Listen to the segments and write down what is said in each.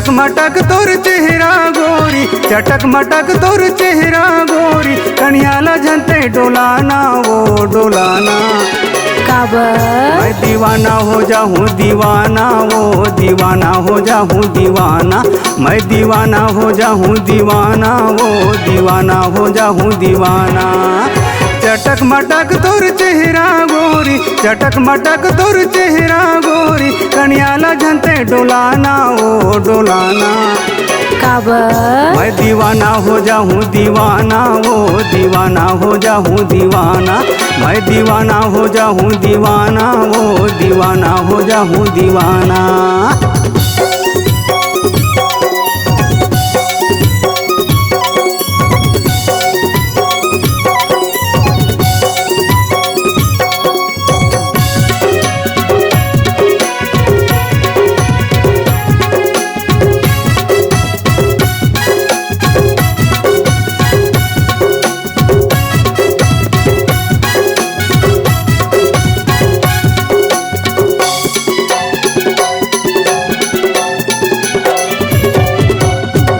चटक मटक तोर चेहरा गोरी, चटक मटक तोर चेहरा गोरी, कनियाला झनते डोलाना वो डोलाना। मैं दीवाना हो जाऊँ दीवाना, वो दीवाना हो जाऊँ दीवाना, मैं दीवाना हो जाऊँ दीवाना, वो दीवाना हो जाऊँ दीवाना। चटक मटक तोर चेहरा गोरी, चटक मटक तोर चेहरा गोरी, कनियाला झनते डोलाना वो डोलाना। मैं दीवाना हो जाऊँ दीवाना, वो दीवाना हो जाऊँ दीवाना, मैं दीवाना हो जाऊँ दीवाना, वो दीवाना हो जाऊँ दीवाना।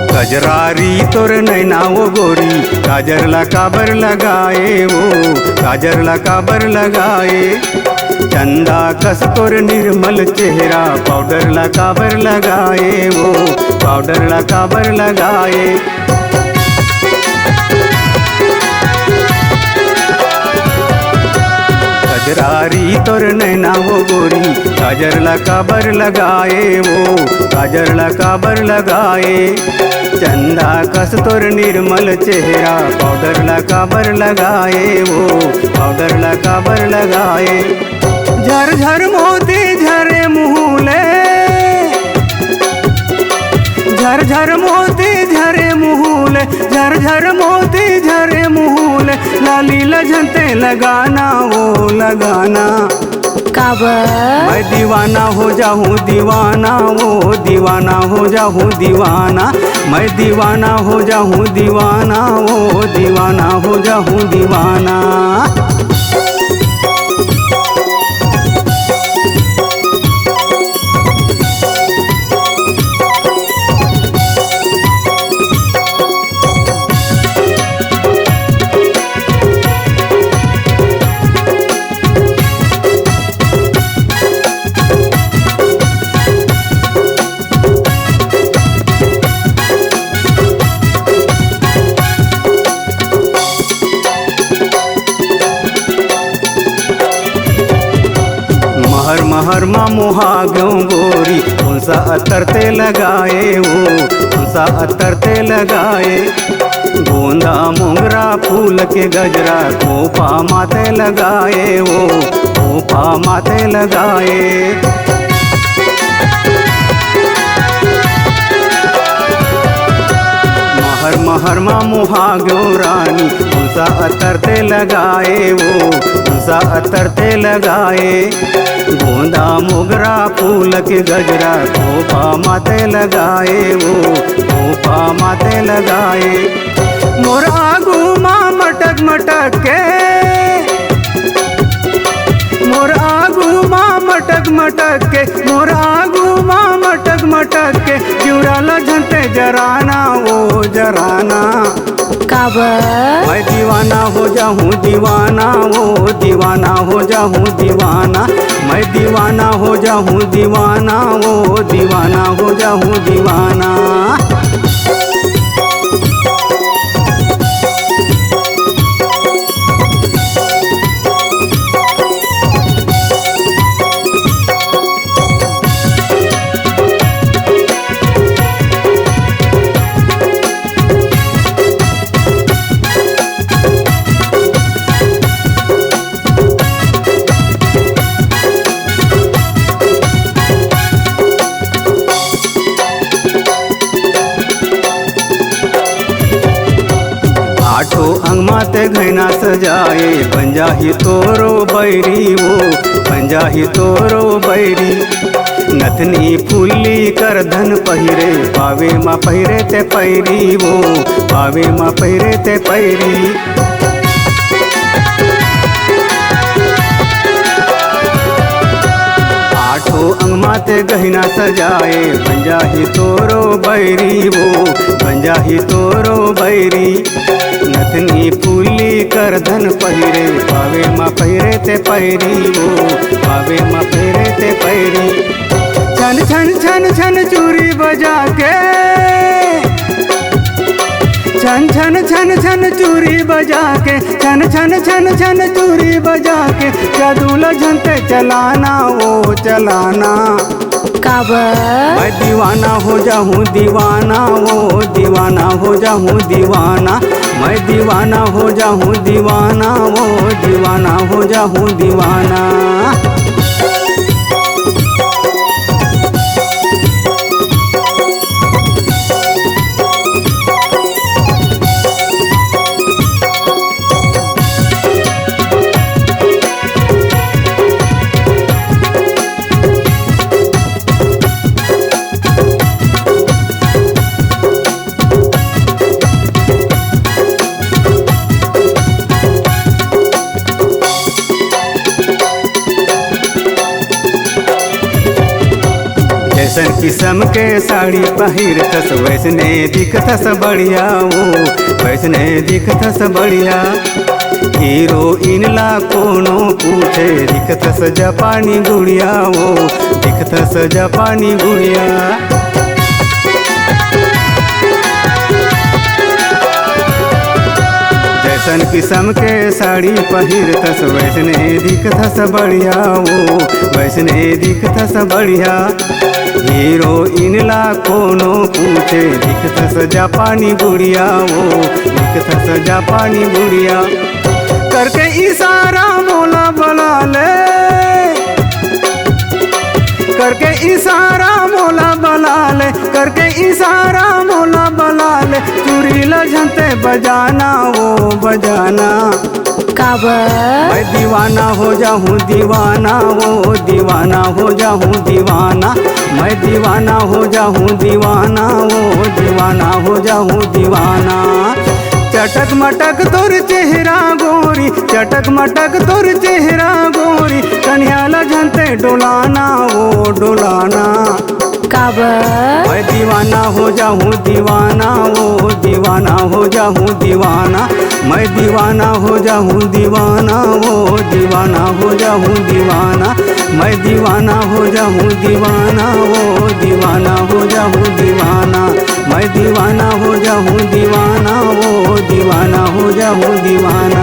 कजरारी तोर नैना वो गोरी, काजर ला काबर लगाए वो, काजर ला काबर लगाए। चंदा कस तोर निर्मल चेहरा, पाउडर ला काबर लगाए वो, पाउडर ला काबर लगाए। कजरारी तोर नैना वो गोरी, काजर ला काबर लगाए वो, काजर ला काबर लगाए। चंदा कस तोर निर्मल चेहरा, पाउडर ला काबर लगाए वो, पाउडर ला काबर लगाए। झर झर मोती झरे मुँहले, झर झर मोती झरे मुँहले, झर झर मोती झरे मुँहले, लाली लझनते लगाना वो लगाना। मैं दीवाना हो जाऊँ दीवाना, वो दीवाना हो जाऊँ दीवाना, मैं दीवाना हो जाऊँ दीवाना, वो दीवाना हो जाऊँ दीवाना। महर महर मा मुहा ग्यों गोरी, कौन सा अतर ते लगाए वो, कौन सा अतर ते लगाए। गोंदा मोगरा फूल के गजरा, खोपा माथे लगाए वो, खोपा माथे लगाए। महर महर मा मुहा ग्यों रानी, कौन सा अतर ते लगाए वो, कौन सा अतर ते लगाए। गोंदा मोगरा फूल के गजरा, खोपा माथे लगाए वो, खोपा माथे लगाए। मोर आगू माँ मटक मटक के, मोर आगू माँ मटक मटक के, मोर आगू माँ मटक मटक के, जुड़ाला झनते जराना वो जराना। मैं दीवाना हो जाऊँ दीवाना, वो दीवाना हो जाऊँ दीवाना, मैं दीवाना हो जाऊँ दीवाना, वो दीवाना हो जाऊँ दीवाना। अंग माते घैना सजाए, पंजाही तोरो बैरी वो, पंजाही तोरो बैरी। नथनी फुल्ली कर धन पहिरे, पावे मा पहिरे ते पैरी वो, पावे मा पहिरे ते पैरी। आठो अंग माथे गहना सजाए, बन जाही तोरो बैरी वो, बन जाही तोरो बैरी। नथनी फूली कर धन पहिरे, पावे माँ पहिरे ते पैरी वो, पावे माँ पहिरे ते पैरी। छन छन छन छन चूरी बजा के, छन छन छन छन चूरी बजा के, छन छन छन छन चूरी बजा के, जादू लझनते चलाना वो चलाना। मैं दीवाना हो जाऊँ दीवाना वो, दीवाना हो जाऊँ दीवाना। मैं दीवाना हो जाऊँ दीवाना वो, दीवाना हो जाऊँ दीवाना। जैसन किस्म के साड़ी पहिरतस, वैसने दिखतस बढ़िया वो, वैसने दिखतस बढ़िया। हीरोइन ला कोनो पूछे, दिखतस जापानी गुड़िया वो, दिखतस जापानी गुड़िया। जैसन किस्म के साड़ी पहिरतस, वैसने दिखतस बढ़िया वो, वैसने दिखतस बढ़िया। हीरोइन ला कोनो पूछे, दिखतस जापानी गुड़िया वो, दिखतस जापानी गुड़िया। करके इशारा मोला बुला ले, करके इशारा मोला बुला ले, करके इशारा मोला बुला ले। चूरी लझनते बजाना वो बजाना। मैं दीवाना हो जाऊँ दीवाना वो, दीवाना हो जाऊँ दीवाना। मैं दीवाना हो जाऊँ दीवाना वो, दीवाना हो जाऊँ दीवाना। चटक मटक तोर चेहरा गोरी, चटक मटक तोर चेहरा गोरी। कन्या लझनते डोलाना वो डोलाना। मैं दीवाना हो जाऊँ दीवाना वो, दीवाना हो जाऊँ दीवाना। मैं दीवाना हो जाऊँ दीवाना वो, दीवाना हो जाऊँ दीवाना। मैं दीवाना हो जाऊँ दीवाना वो, दीवाना हो जाऊँ दीवाना। मैं दीवाना हो जाऊँ दीवाना वो, दीवाना हो जाऊँ दीवाना।